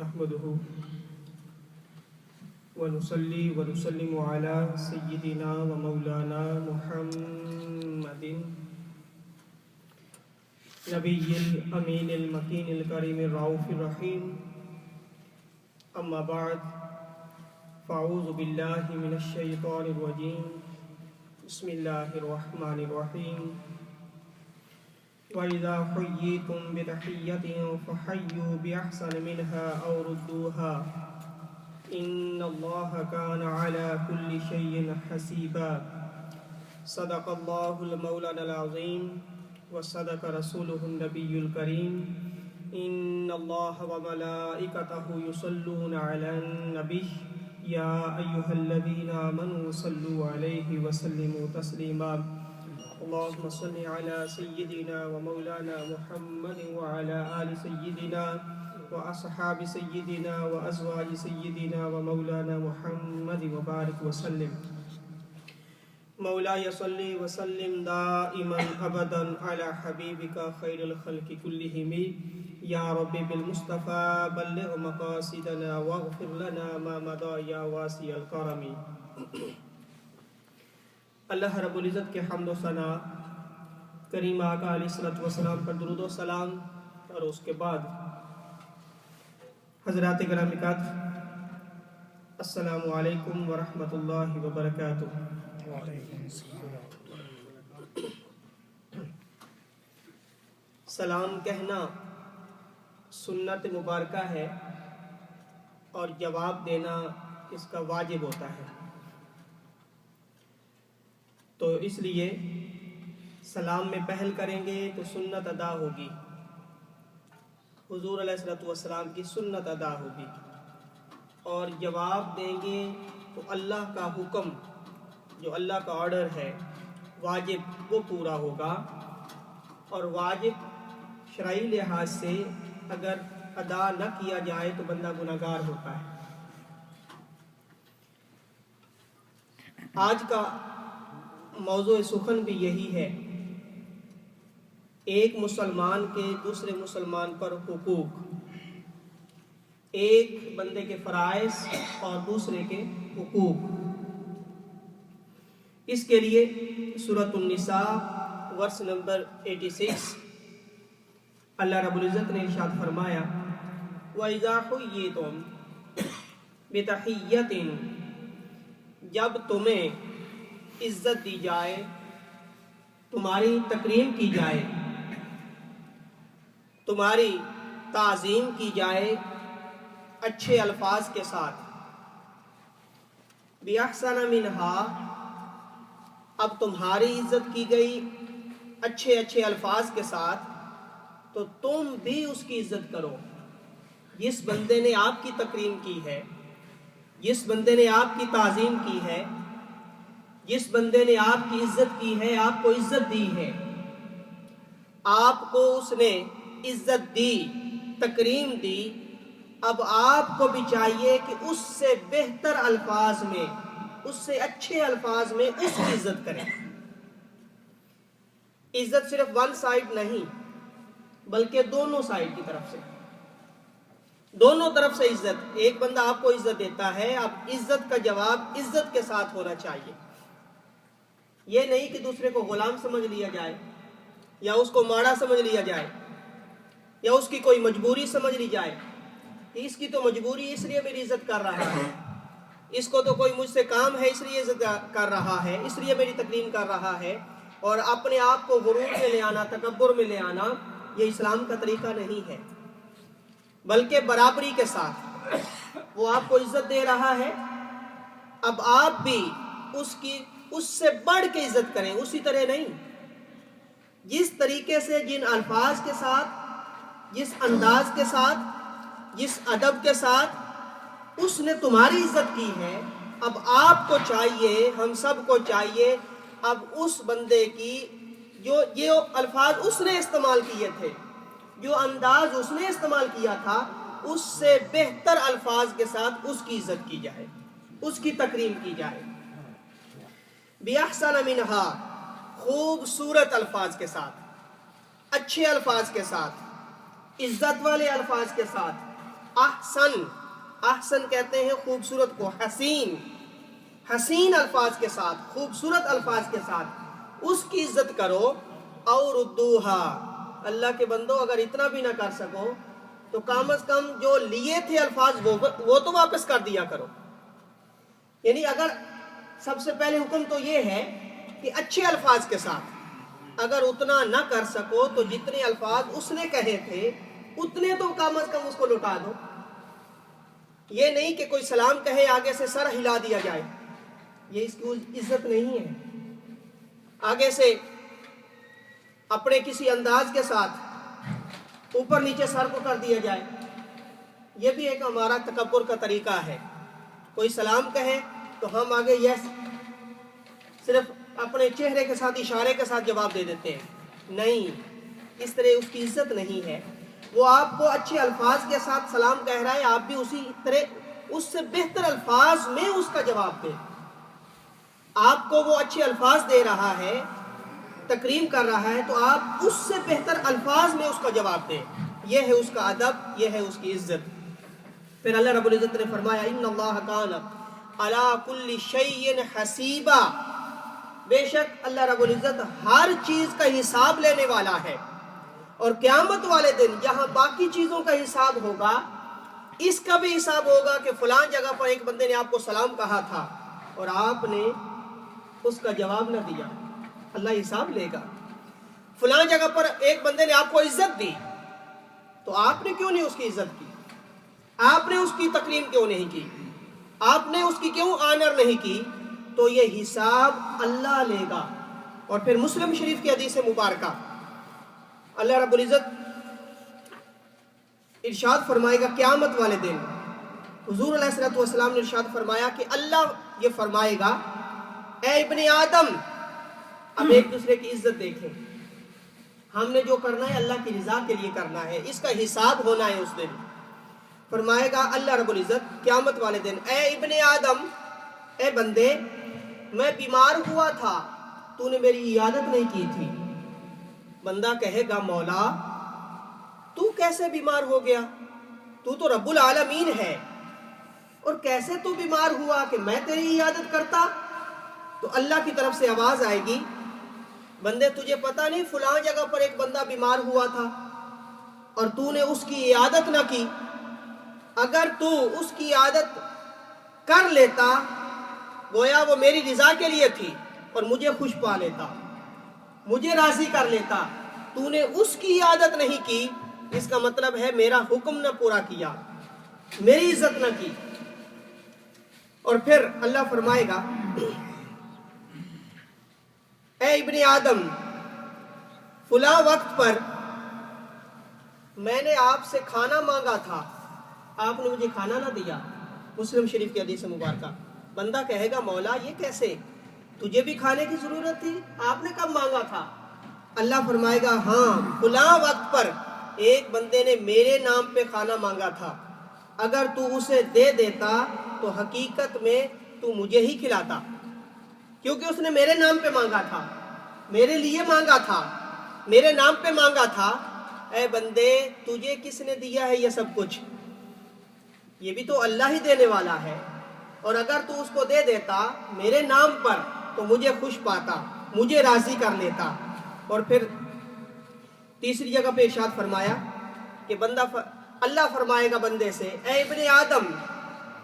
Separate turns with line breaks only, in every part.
نحمده ونصلي ونسلم على سيدنا ومولانا محمد نبي الأمين المكين الكريم الرؤوف الرحيم. أما بعد فأعوذ بالله من الشيطان الرجيم. بسم الله الرحمن الرحيم. وَإِذَا حُيِّيتُم بِتَحِيَّةٍ فَحَيُّوا بِأَحْسَنَ مِنْهَا أَوْ رُدُّوهَا إِنَّ اللَّهَ كَانَ عَلَى كُلِّ شَيْءٍ حَسِيبًا. صدق الله المولانا العظيم وصدق رسوله النبي الكريم. إن الله وملائكته يصلون على النبي يا أيها الذين آمنوا صلوا عليه وسلموا تسليما. اللهم صل على سيدنا ومولانا محمد وعلى آل سيدنا وأصحاب سيدنا وأزواج سيدنا ومولانا محمد وبارك وسلم. مولاي صل وسلم دائما أبدا على حبيبك خير الخلق كلهم. يا رب بالمصطفى بلغ مقاصدنا واغفر لنا ما مضى يا واسع الكرم. اللہ رب العزت کے حمد و ثنا، کریم آقا علیہ الصلوۃ والسلام پر درود و سلام، اور اس کے بعد حضرات گرامی قدر، السلام علیکم ورحمۃ اللہ وبرکاتہ. سلام کہنا سنت مبارکہ ہے اور جواب دینا اس کا واجب ہوتا ہے، تو اس لیے سلام میں پہل کریں گے تو سنت ادا ہوگی، حضور علیہ الصلوۃ والسلام کی سنت ادا ہوگی، اور جواب دیں گے تو اللہ کا حکم، جو اللہ کا آرڈر ہے واجب، وہ پورا ہوگا. اور واجب شرعی لحاظ سے اگر ادا نہ کیا جائے تو بندہ گناہگار ہوتا ہے. آج کا موضوع سخن بھی یہی ہے، ایک مسلمان کے دوسرے مسلمان پر حقوق، ایک بندے کے فرائض اور دوسرے کے حقوق. اس کے لیے سورۃ النساء ورس نمبر 86 اللہ رب العزت نے ارشاد فرمایا، وَإِذَا حُيِّيتُم بِتَحِيَّةٍ، جب تمہیں عزت دی جائے، تمہاری تکریم کی جائے، تمہاری تعظیم کی جائے اچھے الفاظ کے ساتھ، بِأَحْسَنَ مِنْهَا، اب تمہاری عزت کی گئی اچھے اچھے الفاظ کے ساتھ، تو تم بھی اس کی عزت کرو. جس بندے نے آپ کی تکریم کی ہے، جس بندے نے آپ کی تعظیم کی ہے، جس بندے نے آپ کی عزت کی ہے، آپ کو عزت دی ہے، آپ کو اس نے عزت دی، تکریم دی، اب آپ کو بھی چاہیے کہ اس سے بہتر الفاظ میں، اس سے اچھے الفاظ میں اس کی عزت کریں. عزت صرف ون سائڈ نہیں بلکہ دونوں سائڈ کی طرف سے، دونوں طرف سے عزت. ایک بندہ آپ کو عزت دیتا ہے، اب عزت کا جواب عزت کے ساتھ ہونا چاہیے. یہ نہیں کہ دوسرے کو غلام سمجھ لیا جائے، یا اس کو ماڑا سمجھ لیا جائے، یا اس کی کوئی مجبوری سمجھ لی جائے کہ اس کی تو مجبوری اس لیے میری عزت کر رہا ہے، اس کو تو کوئی مجھ سے کام ہے اس لیے عزت کر رہا ہے، اس لیے میری تکریم کر رہا ہے. اور اپنے آپ کو غرور میں لے آنا، تکبر میں لے آنا، یہ اسلام کا طریقہ نہیں ہے. بلکہ برابری کے ساتھ وہ آپ کو عزت دے رہا ہے، اب آپ بھی اس سے بڑھ کے عزت کریں، اسی طرح نہیں. جس طریقے سے، جن الفاظ کے ساتھ، جس انداز کے ساتھ، جس ادب کے ساتھ اس نے تمہاری عزت کی ہے، اب آپ کو چاہیے، ہم سب کو چاہیے، اب اس بندے کی جو الفاظ اس نے استعمال کیے تھے، جو انداز اس نے استعمال کیا تھا، اس سے بہتر الفاظ کے ساتھ اس کی عزت کی جائے، اس کی تکریم کی جائے. بِأَحْسَنَ مِنْهَا، خوبصورت الفاظ کے ساتھ، اچھے الفاظ کے ساتھ، عزت والے الفاظ کے ساتھ احسن، احسن کہتے ہیں خوبصورت کو، حسین، حسین الفاظ کے ساتھ، خوبصورت الفاظ کے ساتھ اس کی عزت کرو. اور ردوہا، اللہ کے بندو اگر اتنا بھی نہ کر سکو تو کم از کم جو لیے تھے الفاظ وہ تو واپس کر دیا کرو. یعنی اگر سب سے پہلے حکم تو یہ ہے کہ اچھے الفاظ کے ساتھ، اگر اتنا نہ کر سکو تو جتنے الفاظ اس نے کہے تھے اتنے تو کم از کم اس کو لوٹا دو. یہ نہیں کہ کوئی سلام کہے آگے سے سر ہلا دیا جائے، یہ اس کی عزت نہیں ہے. آگے سے اپنے کسی انداز کے ساتھ اوپر نیچے سر کو کر دیا جائے، یہ بھی ایک ہمارا تکبر کا طریقہ ہے. کوئی سلام کہے تو ہم آگے یس صرف اپنے چہرے کے ساتھ اشارے کے ساتھ جواب دے دیتے ہیں. نہیں، اس طرح اس کی عزت نہیں ہے. وہ آپ کو اچھے الفاظ کے ساتھ سلام کہہ رہا ہے، آپ بھی اسی طرح اس سے بہتر الفاظ میں اس کا جواب دیں. آپ کو وہ اچھے الفاظ دے رہا ہے، تکریم کر رہا ہے، تو آپ اس سے بہتر الفاظ میں اس کا جواب دیں. یہ ہے اس کا ادب، یہ ہے اس کی عزت. پھر اللہ رب العزت نے فرمایا ان اللہ کان علی کل شیء حسیبا، بے شک اللہ رب العزت ہر چیز کا حساب لینے والا ہے. اور قیامت والے دن جہاں باقی چیزوں کا حساب ہوگا، اس کا بھی حساب ہوگا کہ فلاں جگہ پر ایک بندے نے آپ کو سلام کہا تھا اور آپ نے اس کا جواب نہ دیا، اللہ حساب لے گا. فلاں جگہ پر ایک بندے نے آپ کو عزت دی تو آپ نے کیوں نہیں اس کی عزت کی، آپ نے اس کی تکریم کیوں نہیں کی، آپ نے اس کی کیوں آنر نہیں کی، تو یہ حساب اللہ لے گا. اور پھر مسلم شریف کی حدیث مبارکہ اللہ رب العزت ارشاد فرمائے گا قیامت والے دن. حضور علیہ الصلوۃ والسلام نے ارشاد فرمایا کہ اللہ یہ فرمائے گا اے ابن آدم، اب ایک دوسرے کی عزت دیکھیں. ہم نے جو کرنا ہے اللہ کی رضا کے لیے کرنا ہے، اس کا حساب ہونا ہے اس دن. فرمائے گا اللہ رب العزت قیامت والے دن اے ابن آدم، اے بندے، میں بیمار ہوا تھا، تو نے میری عیادت نہیں کی تھی. بندہ کہے گا مولا تو کیسے بیمار ہو گیا، تو تو رب العالمین ہے، اور کیسے تو بیمار ہوا کہ میں تیری عیادت کرتا. تو اللہ کی طرف سے آواز آئے گی بندے تجھے پتا نہیں فلاں جگہ پر ایک بندہ بیمار ہوا تھا اور تو نے اس کی عیادت نہ کی. اگر تو اس کی عیادت کر لیتا گویا وہ میری رضا کے لیے تھی اور مجھے خوش پا لیتا، مجھے راضی کر لیتا. تو نے اس کی عیادت نہیں کی، اس کا مطلب ہے میرا حکم نہ پورا کیا، میری عزت نہ کی. اور پھر اللہ فرمائے گا اے ابن آدم، فلاں وقت پر میں نے آپ سے کھانا مانگا تھا، آپ نے مجھے کھانا نہ دیا. مسلم شریف کی حدیث مبارکہ. بندہ کہے گا مولا یہ کیسے، تجھے بھی کھانے کی ضرورت تھی، آپ نے کب مانگا تھا. اللہ فرمائے گا ہاں فلاں وقت پر ایک بندے نے میرے نام پہ کھانا مانگا تھا، اگر تو اسے دے دیتا تو حقیقت میں تو مجھے ہی کھلاتا، کیونکہ اس نے میرے نام پہ مانگا تھا، میرے لیے مانگا تھا، میرے نام پہ مانگا تھا. اے بندے تجھے کس نے دیا ہے یہ سب کچھ، یہ بھی تو اللہ ہی دینے والا ہے، اور اگر تو اس کو دے دیتا میرے نام پر تو مجھے خوش پاتا، مجھے راضی کر لیتا. اور پھر تیسری جگہ پہ ارشاد فرمایا کہ اللہ فرمائے گا بندے سے اے ابن آدم،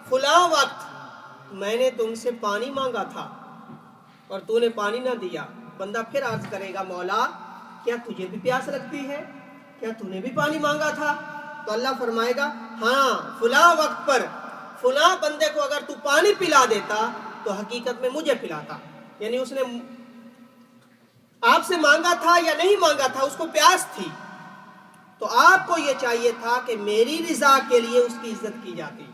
فلاں وقت میں نے تم سے پانی مانگا تھا اور تو نے پانی نہ دیا. بندہ پھر عرض کرے گا مولا کیا تجھے بھی پیاس لگتی ہے، کیا تو نے بھی پانی مانگا تھا. تو اللہ فرمائے گا ہاں فلاں وقت پر فلاں بندے کو اگر تو پانی پلا دیتا تو حقیقت میں مجھے پلاتا. یعنی اس نے آپ سے مانگا تھا یا نہیں مانگا تھا، اس کو پیاس تھی، تو آپ کو یہ چاہیے تھا کہ میری رضا کے لیے اس کی عزت کی جاتی،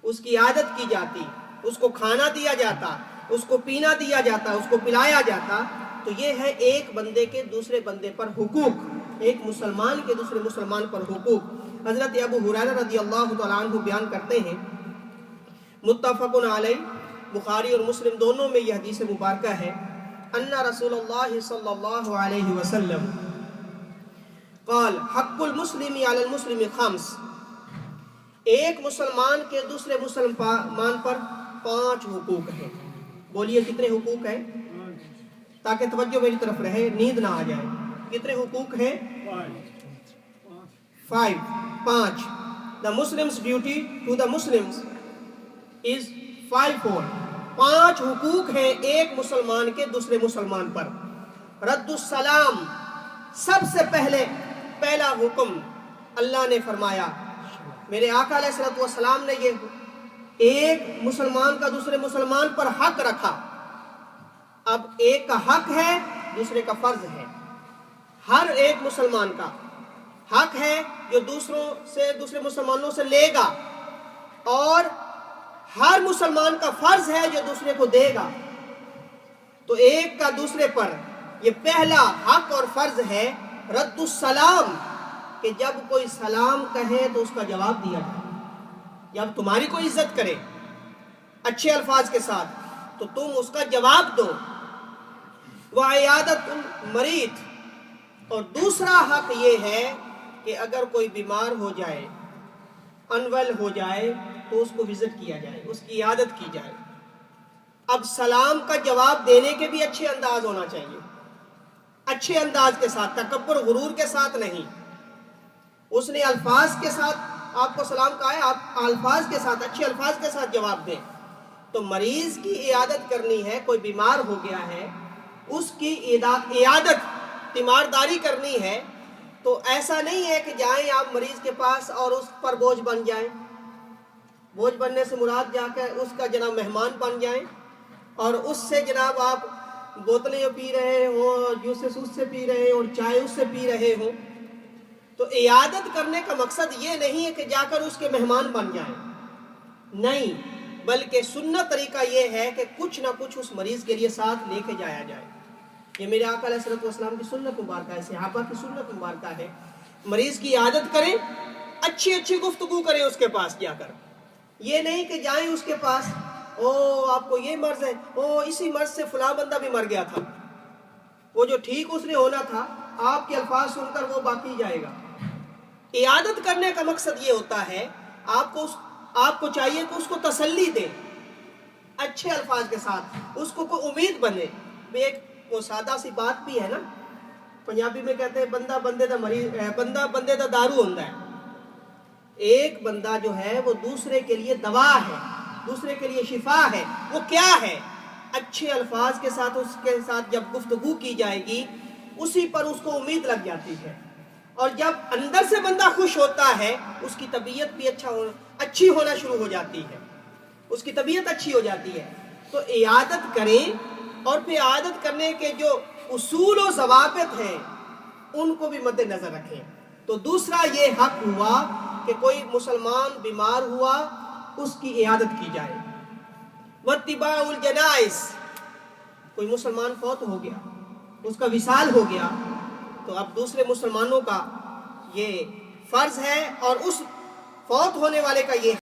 اس کی عادت کی جاتی، اس کو کھانا دیا جاتا، اس کو پینا دیا جاتا، اس کو پلایا جاتا. تو یہ ہے ایک بندے کے دوسرے بندے پر حقوق، ایک مسلمان کے دوسرے مسلمان پر حقوق. حضرت ابو ہریرہ رضی اللہ تعالیٰ عنہ بیان کرتے ہیں، متفق علیہ، بخاری اور مسلم دونوں میں یہ حدیث مبارکہ ہے، ان رسول اللہ صلی اللہ علیہ وسلم قال حق المسلم علی المسلم خمس، ایک مسلمان کے دوسرے مسلمان پر 5 حقوق ہیں. بولیے کتنے حقوق ہیں تاکہ توجہ میری طرف رہے, نیند نہ آ جائے. کتنے حقوق ہیں؟ 5. The Muslims duty to the Muslims is 5. 5 حقوق ہیں ایک مسلمان کے دوسرے مسلمان پر. رد السلام, سب سے پہلا حکم اللہ نے فرمایا, میرے آقا علیہ الصلوۃ والسلام نے یہ ایک مسلمان کا دوسرے مسلمان پر حق رکھا. اب ایک کا حق ہے, دوسرے کا فرض ہے. ہر ایک مسلمان کا حق ہے جو دوسرے مسلمانوں سے لے گا, اور ہر مسلمان کا فرض ہے جو دوسرے کو دے گا. تو ایک کا دوسرے پر یہ پہلا حق اور فرض ہے رد السلام, کہ جب کوئی سلام کہے تو اس کا جواب دیا جائے. جب تمہاری کوئی عزت کرے اچھے الفاظ کے ساتھ تو تم اس کا جواب دو. وعیادت المریض, اور دوسرا حق یہ ہے کہ اگر کوئی بیمار ہو جائے, انویل ہو جائے, تو اس کو وزٹ کیا جائے, اس کی عیادت کی جائے. اب سلام کا جواب دینے کے بھی اچھے انداز ہونا چاہیے, اچھے انداز کے ساتھ, تکبر غرور کے ساتھ نہیں. اس نے الفاظ کے ساتھ آپ کو سلام کہا ہے, آپ الفاظ کے ساتھ, اچھے الفاظ کے ساتھ جواب دیں. تو مریض کی عیادت کرنی ہے, کوئی بیمار ہو گیا ہے, اس کی عیادت تیمارداری کرنی ہے. تو ایسا نہیں ہے کہ جائیں آپ مریض کے پاس اور اس پر بوجھ بن جائیں. بوجھ بننے سے مراد جا کے اس کا جناب مہمان بن جائیں, اور اس سے جناب آپ بوتلیں پی رہے ہوں, جوسس اس سے پی رہے ہوں, اور چائے اس سے پی رہے ہوں. تو عیادت کرنے کا مقصد یہ نہیں ہے کہ جا کر اس کے مہمان بن جائیں, نہیں, بلکہ سنت طریقہ یہ ہے کہ کچھ نہ کچھ اس مریض کے لیے ساتھ لے کے جایا جائے. یہ میرے آقا علیہ الصلوۃ والسلام کی سنت مبارکہ ہے, صحابہ کی سنت مبارکہ ہے. مریض کی عیادت کریں, اچھی گفتگو کریں اس کے پاس جا کر. یہ نہیں کہ جائیں اس کے پاس, آپ کو یہ مرض ہے, اسی مرض سے فلاں بندہ بھی مر گیا تھا, وہ جو ٹھیک اس نے ہونا تھا, آپ کے الفاظ سن کر وہ باقی جائے گا. عیادت کرنے کا مقصد یہ ہوتا ہے, آپ کو چاہیے کہ اس کو تسلی دے, اچھے الفاظ کے ساتھ, اس کو کوئی امید بنے. ایک وہ سادہ سی بات بھی ہے نا, پنجابی میں کہتے ہیں بندہ بندے دا دارو ہوندا ہے. ایک بندہ جو ہے وہ دوسرے کے لیے دوا ہے, دوسرے کے لیے شفا ہے. وہ کیا ہے؟ اچھے الفاظ کے ساتھ اس کے ساتھ جب گفتگو کی جائے گی, اسی پر اس کو امید لگ جاتی ہے. اور جب اندر سے بندہ خوش ہوتا ہے, اس کی طبیعت بھی اچھی ہونا شروع ہو جاتی ہے, اس کی طبیعت اچھی ہو جاتی ہے. تو عیادت کریں, اور پھر عیادت کرنے کے جو اصول و ضوابط ہیں ان کو بھی مد نظر رکھیں. تو دوسرا یہ حق ہوا کہ کوئی مسلمان بیمار ہوا, اس کی عیادت کی جائے. واتباع الجنائز, کوئی مسلمان فوت ہو گیا, اس کا وصال ہو گیا, تو اب دوسرے مسلمانوں کا یہ فرض ہے, اور اس فوت ہونے والے کا یہ